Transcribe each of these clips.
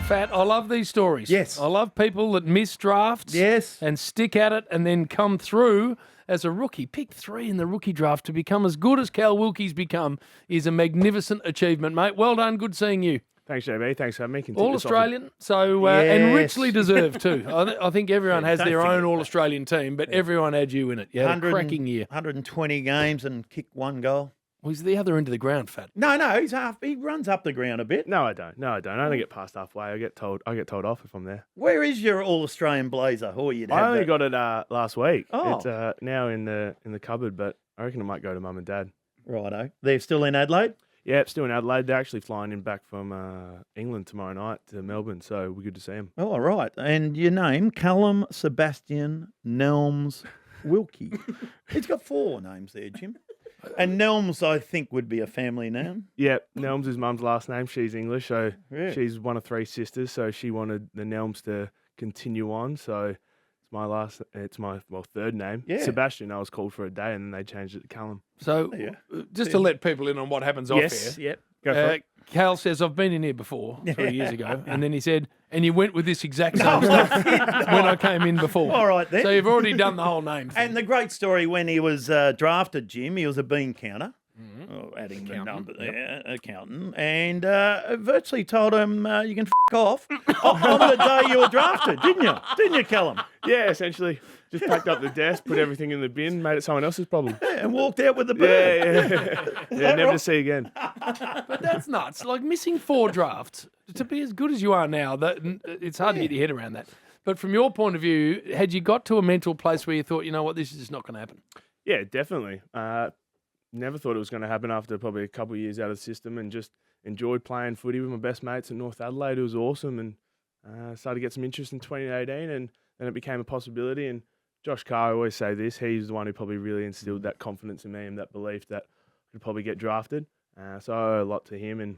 Fat, I love these stories. Yes. I love people that miss drafts. Yes. And stick at it and then come through as a rookie. Pick 3 in the rookie draft to become as good as Cal Wilkie's become is a magnificent achievement, mate. Well done. Good seeing you. Thanks, JB. Thanks for having me. All Australian, so and Yes. richly deserved too. I think everyone has don't their own forget All that. Australian team, but everyone had you in it. You had a cracking year. 120 games and kicked 1 goal. Well, he's the other end of the ground, Fat. No, he runs up the ground a bit. No, I don't. I only get past halfway. I get told off if I'm there. Where is your All-Australian blazer? Or you'd have I only that? got it last week. Oh. It's now in the cupboard, but I reckon it might go to mum and dad. Righto. They're still in Adelaide? Yeah, it's still in Adelaide. They're actually flying in back from England tomorrow night to Melbourne, so we're good to see them. Oh, all right. And your name, Callum Sebastian Nelms Wilkie. He's got 4 names there, Jim. And Nelms, I think, would be a family name. Yeah, Nelms is mum's last name. She's English, so Yeah. she's one of 3 sisters, so she wanted the Nelms to continue on, so it's my third name. Yeah. Sebastian, I was called for a day, and then they changed it to Callum. So Yeah. just to let people in on what happens off Yes. here. Yep. Go for it. Cal says, I've been in here before 3 years ago. And then he said, and you went with this exact same stuff when I came in before. All right, then. So you've already done the whole name thing. And the great story when he was drafted, Jim, he was a bean counter. Oh, adding the number there, accountant, and virtually told him, you can off on the day you were drafted, didn't you? Didn't you, Callum? Yeah, essentially. Just packed up the desk, put everything in the bin, made it someone else's problem. Yeah, and walked out with the bird. Yeah, never to see again. But that's nuts. Like missing 4 drafts to be as good as you are now, it's hard to get your head around that. But from your point of view, had you got to a mental place where you thought, you know what, this is just not going to happen? Yeah, definitely. Never thought it was going to happen after probably a couple of years out of the system, and just enjoyed playing footy with my best mates at North Adelaide. It was awesome, and started to get some interest in 2018, and then it became a possibility. And Josh Carr, I always say this, he's the one who probably really instilled that confidence in me and that belief that I could probably get drafted. So I owe a lot to him. And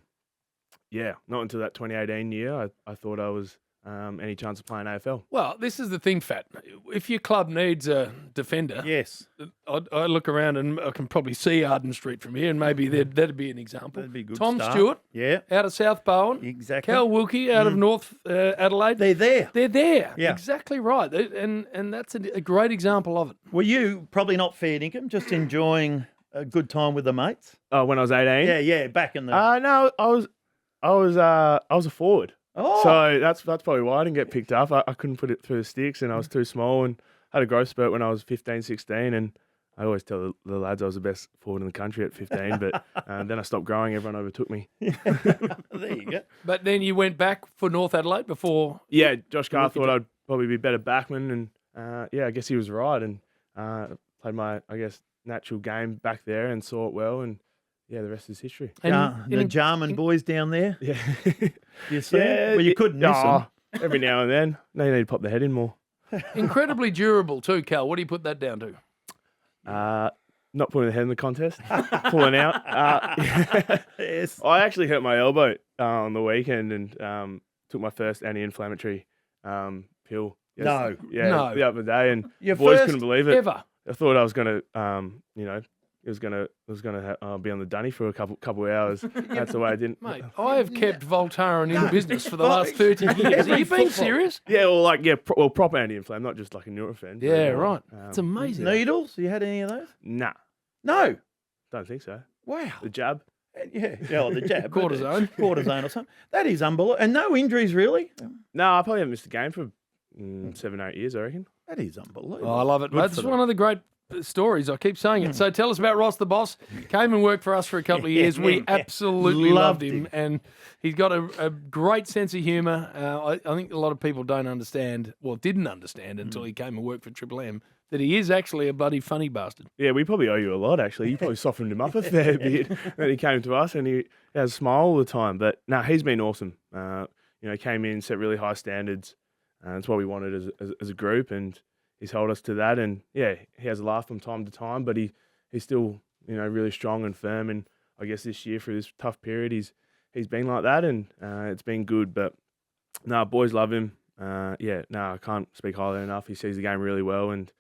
yeah, not until that 2018 year, I thought I was any chance of playing AFL. Well, this is the thing, Fat. If your club needs a defender, Yes. I look around and I can probably see Arden Street from here, and maybe that'd be an example. That'd be a good Tom start. Stewart, Yeah. out of South Bowen. Exactly. Cal Wilkie out of North Adelaide. They're there. They're there. Yeah. Exactly right. And that's a great example of it. Were you probably not fair dinkum, just enjoying a good time with the mates? Oh, when I was 18? Yeah, back in the... No, I was a forward. Oh. So that's probably why I didn't get picked up. I couldn't put it through the sticks, and I was too small, and had a growth spurt when I was 15, 16, and I always tell the lads I was the best forward in the country at 15, but then I stopped growing. Everyone overtook me. There you go. But then you went back for North Adelaide before. Yeah, Josh Carr thought I'd probably be better backman, and yeah, I guess he was right, and played my, I guess, natural game back there and saw it well, and yeah, the rest is history. The Jarman boys down there, Yeah. you see? Well, you couldn't miss them. Every now and then. No, you need to pop the head in more. Incredibly durable too, Cal. What do you put that down to? Not putting the head in the contest, pulling out. Yes. I actually hurt my elbow on the weekend and took my first anti-inflammatory pill. No. Yeah, No. the other day, and Your boys first couldn't believe it. Ever. I thought I was gonna, it was gonna be on the dunny for a couple of hours. That's the way I didn't. Mate, I have kept Voltaren in business for the last 30 years. Are you being serious? Yeah, well, proper anti-inflammatory, not just like a Nurofen. Yeah, right. It's Um, amazing. Needles? You had any of those? nah, No. don't think so. Wow. The jab. Yeah, the jab. Cortisone. Cortisone or something. That is unbelievable. And no injuries, really? No, I probably haven't missed a game for 7 or 8 years, I reckon. That is unbelievable. Oh, I love it, Good mate. for This is them. one of the great stories. I keep saying it. So tell us about Ross the Boss. Came and worked for us for a couple of years. We absolutely loved him. And he's got a great sense of humour. I think a lot of people don't understand, well, didn't understand until he came and worked for Triple M, that he is actually a bloody funny bastard. Yeah, we probably owe you a lot, actually. You probably softened him up a fair bit when he came to us, and he has a smile all the time. But no, he's been awesome. Came in, set really high standards. That's what we wanted as a group, and he's held us to that. And yeah, he has a laugh from time to time, but he's still really strong and firm. And I guess this year through this tough period, he's been like that, and it's been good. But no, boys love him. I can't speak highly enough. He sees the game really well, and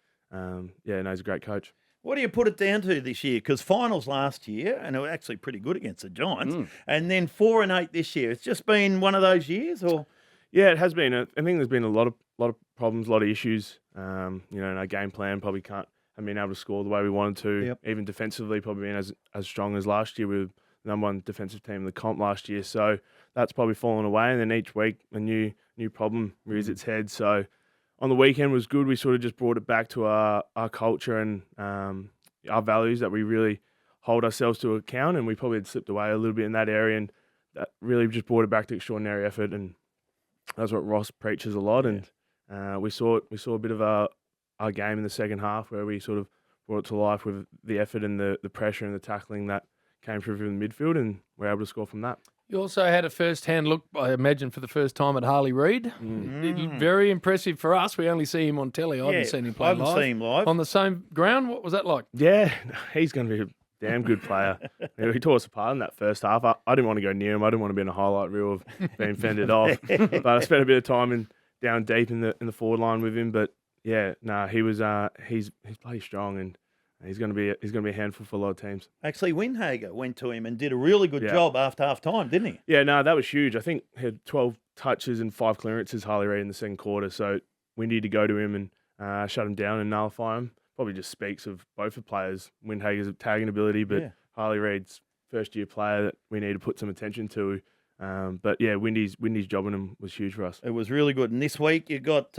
he's a great coach. What do you put it down to this year? Because finals last year, and it was actually pretty good against the Giants, and then 4-8 this year. It's just been one of those years, or Yeah, it has been. I think there's been a lot of problems, a lot of issues. You know, in our game plan probably haven't been able to score the way we wanted to. Yep. Even defensively, probably been as strong as last year. We were the number one defensive team in the comp last year, so that's probably fallen away. And then each week a new problem rears its head. So on the weekend was good. We sort of just brought it back to our culture and our values that we really hold ourselves to account. And we probably had slipped away a little bit in that area, and that really just brought it back to extraordinary effort. And that's what Ross preaches a lot. And we saw a bit of our game in the second half where we sort of brought it to life with the effort and the pressure and the tackling that came through from the midfield, and we're able to score from that. You also had a first-hand look, I imagine, for the first time at Harley Reid. Very impressive for us. We only see him on telly. I haven't seen him play live. I haven't seen him live. On the same ground, what was that like? Yeah, he's going to be a damn good player. He tore us apart in that first half. I didn't want to go near him. I didn't want to be in a highlight reel of being fended off. But I spent a bit of time down deep in the forward line with him. But yeah, he's bloody strong, and he's going to be a handful for a lot of teams. Actually, Windhager went to him and did a really good job after half time, didn't he? Yeah, no, that was huge. I think he had 12 touches and 5 clearances, Harley Reid, in the second quarter. So we need to go to him and shut him down and nullify him. Probably just speaks of both the players. Windhager's tagging ability, but Harley Reid's first-year player that we need to put some attention to. But yeah, Windy's jobbing him was huge for us. It was really good. And this week you got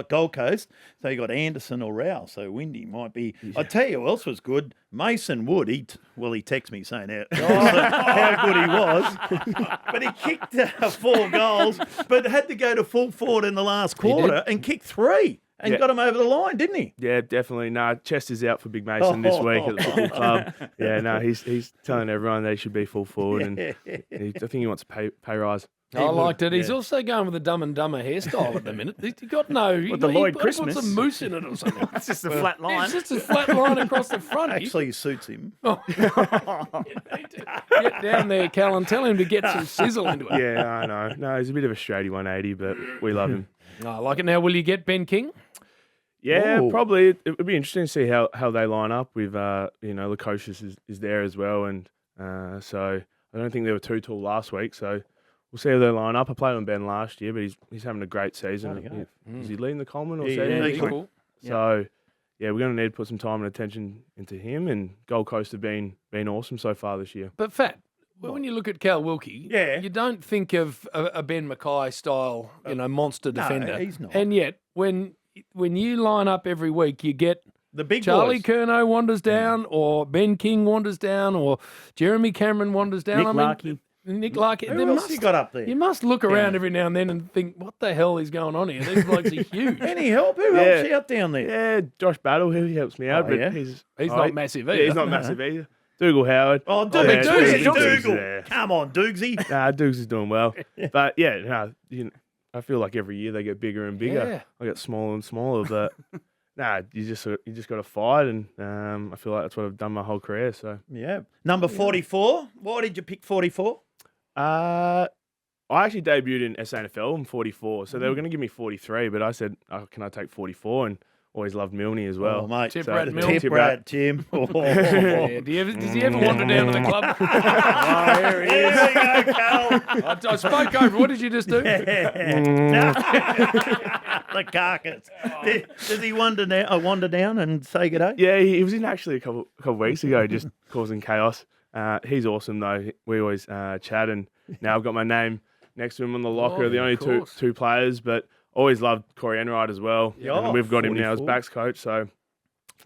Gold Coast, so you got Anderson or Rao. So Windy might be. I tell you who else was good. Mason Wood. He texted me saying how good he was, but he kicked 4 goals, but had to go to full forward in the last quarter and kick 3. And got him over the line, didn't he? Yeah, definitely. No, Chester's out for Big Mason this week at the football club. Yeah, no, he's telling everyone they should be full forward, and I think he wants a pay rise. I liked it. He's also going with a Dumb and Dumber hairstyle at the minute. He's got no... the Lloyd Christmas. He puts a moose in it or something. It's just a flat line. It's just a flat line across the front. Actually, it suits him. Get down there, Cal, and tell him to get some sizzle into it. Yeah, I know. No, he's a bit of a straighty 180, but we love him. I like it. Now, will you get Ben King? Yeah, probably. It would be interesting to see how they line up with, Lukosius is there as well. And so I don't think they were too tall last week. So we'll see how they line up. I played on Ben last year, but he's having a great season. Is he leading the Coleman or yeah, second? cool. So, yeah, we're going to need to put some time and attention into him. And Gold Coast have been awesome so far this year. But, Fat, when you look at Cal Wilkie, you don't think of a Ben Mackay style, monster defender. No, he's not. And yet, when you line up every week, you get the big Charlie boys. Curnow wanders down, or Ben King wanders down, or Jeremy Cameron wanders down. Nick Larkey. Who else you got up there? You must look around every now and then and think, what the hell is going on here? These blokes are huge. Any help? Who helps you out down there? Yeah, Josh Battle, he helps me out, but he's not massive either. Yeah, he's not massive either. Dougal Howard. Oh, Dougal. Dougal. Come on, Doogsy. Nah, Doogs is doing well. But yeah, I feel like every year they get bigger and bigger. Yeah. I get smaller and smaller, but you just got to fight, and I feel like that's what I've done my whole career. So yeah, number 44. Why did you pick 44? I actually debuted in SANFL in 44, so they were going to give me 43, but I said, can I take 44? And always loved Milne as well. Oh, mate. Tip rat the Milne. Tip rat, Jim. Yeah. Does he ever wander down to the club? Here he is. Here we go, Cal. I spoke over. What did you just do? The carcass. Does he wander down and say good day? Yeah, he was in actually a couple of weeks ago, just causing chaos. He's awesome though. We always chat, and now I've got my name next to him on the locker. The only two players, but always loved Corey Enright as well. And we've got 44. Him now as backs coach, so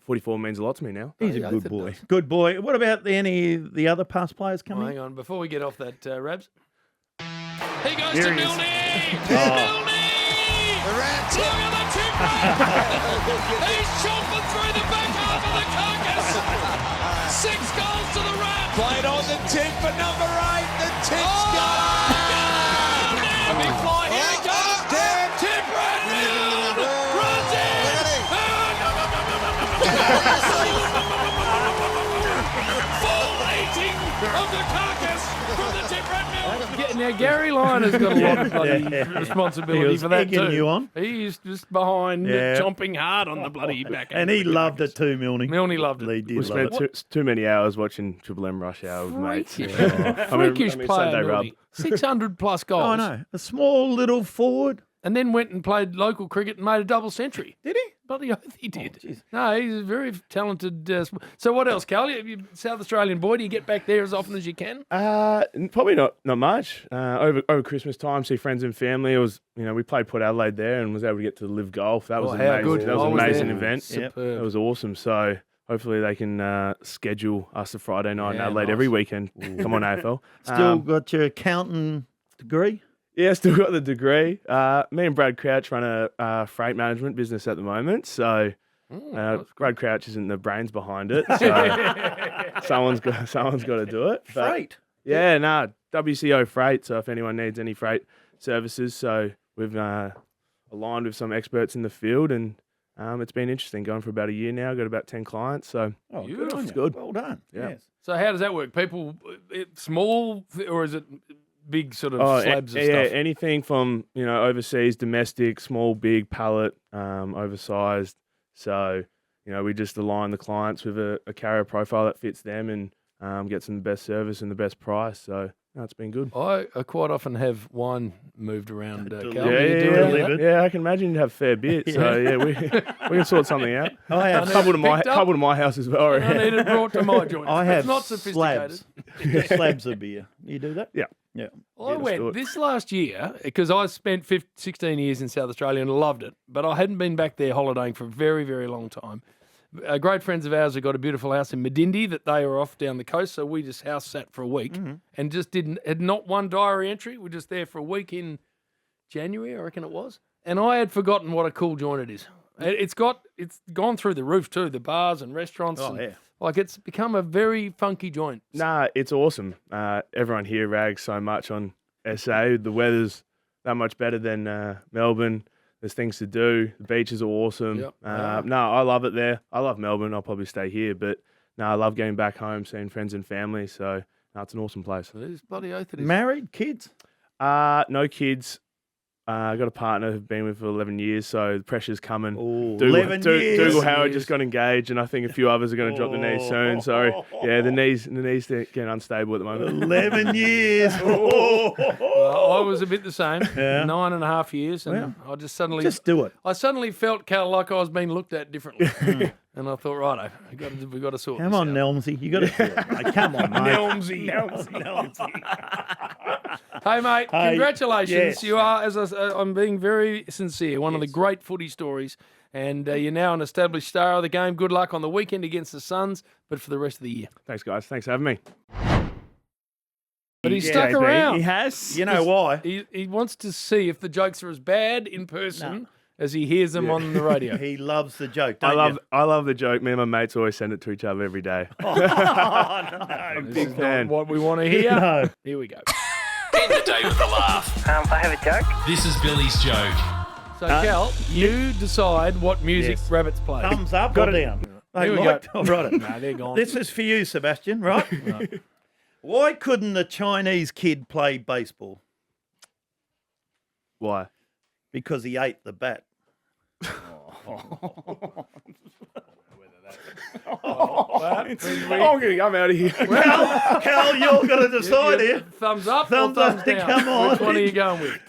44 means a lot to me now. He's a good boy. Good boy. What about any of the other past players coming? Hang on, before we get off that, Rabs. He goes Here to he is. Milne. Milne! The rat. Look at the tip rat. He's chopping through the back half of the carcass. 6 goals to the rat. Played on the tip for number 8. The tip's gone. A big fly. Here he comes. Tip rat now. Runs in. Full eating of the carcass from the tip rat mill. Now, Gary Liner's got a lot of bloody responsibility He was for that egging too. you on. He's just behind, chomping hard on the bloody back. And he loved it too, Milne. Milne loved it. He did We love spent it. too many hours watching Triple M Rush Hour with mates. Freakish player, Saturday rub. Milne. 600 plus goals. Oh, no. A small little forward. And then went and played local cricket and made a double century. Did he? Bloody oath he did. jeez. No, he's a very talented. So what else, Cal? You South Australian boy, do you get back there as often as you can? Probably not much. Over Christmas time, see friends and family. It was, we played Port Adelaide there and was able to get to live golf. That was how amazing. good. That was I an was amazing there. event. Superb. That was awesome. So hopefully they can schedule us a Friday night in Yeah, Adelaide nice. every weekend. Come on, AFL. Still got your accounting degree? Yeah, still got the degree. Me and Brad Crouch run a freight management business at the moment. So Brad Crouch isn't the brains behind it. So someone's got to do it. But Freight. yeah, WCO Freight. So if anyone needs any freight services, so we've aligned with some experts in the field, and it's been interesting. Going for about a year now. Got about 10 clients. So Oh, Beautiful. good on you. good. Well done. Yeah. Yes. So how does that work? People, small, or is it big sort of slabs of yeah, stuff? anything from overseas, domestic, small, big, pallet, oversized. So we just align the clients with a carrier profile that fits them and gets them the best service and the best price. So it's been good. I quite often have wine moved around. Cal. Yeah, Do you do any of delivered. that? Yeah, I can imagine you'd have a fair bit. So yeah, we can sort something out. I have Couple to picked up. couple to my house as well. I need it brought to my joint. I have It's not sophisticated. slabs. Slabs of beer. You do that? Yeah. Yeah. I let's do went it. this last year because I spent 16 years in South Australia and loved it, but I hadn't been back there holidaying for a very, very long time. Great friends of ours have got a beautiful house in Medindi that they were off down the coast, so we just house sat for a week and just had not one diary entry. We're just there for a week in January, I reckon it was, and I had forgotten what a cool joint it is. It's gone through the roof too, the bars and restaurants. Oh, and, yeah. like it's become a very funky joint. Nah, it's awesome. Everyone here rags so much on SA. The weather's that much better than Melbourne. There's things to do. The beaches are awesome. Yep. No, I love it there. I love Melbourne. I'll probably stay here, but I love getting back home, seeing friends and family. So it's an awesome place. It is bloody oath it is. Married? Kids? No kids. I got a partner who've been with for 11 years, so the pressure's coming. Oh, Dougal, 11 years. Dougal Howard just got engaged, and I think a few others are going to drop the knees soon. So yeah, the knees getting unstable at the moment. 11 years. Well, I was a bit the same. Yeah. 9.5 years, and I just suddenly Just do it. I suddenly felt, Cal, like I was being looked at differently, and I thought, righto, we got to sort Come this on, out. Nelmsy. You got to do it, mate. Come on, mate. Nelmsy. Hey, mate, Hey, congratulations. yes. You are, as I'm being very sincere, one of the great footy stories, and you're now an established star of the game. Good luck on the weekend against the Suns, but for the rest of the year. Thanks, guys. Thanks for having me. But he's Yeah, stuck JB, around. He has. You know why? He wants to see if the jokes are as bad in person as he hears them on the radio. He loves the joke, I don't love I love the joke. Me and my mates always send it to each other every day. you? Oh, no. This is fan. not what we want to hear. No. Here we go. End the day with a laugh. I have a joke. This is Billy's joke. So, Cal, you decide what music Yes. rabbits play. Thumbs up or down? Here we Mike, go. I've got it. No, they're gone. This is for you, Sebastian, right? Why couldn't a Chinese kid play baseball? Why? Because he ate the bat. I'm out of here. Cal, you're going to decide here. Thumbs up Thumbs or up, thumbs down? come on. Which one are you going with?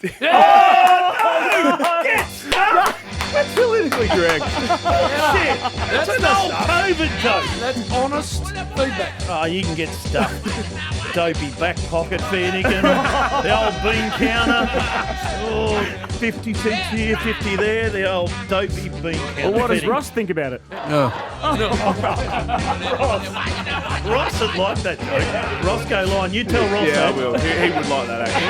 That's politically correct. Shit. That's an old COVID joke. That's honest feedback. Oh, you can get stuffed. Dopey back pocket Finnegan. The old bean counter. Oh, 50 cents here, 50 there. The old dopey bean counter. What does Finnegan. Ross think about it? Ross would like that joke. Roscoe line. You tell Ross Yeah, I that. will. He would like that actually.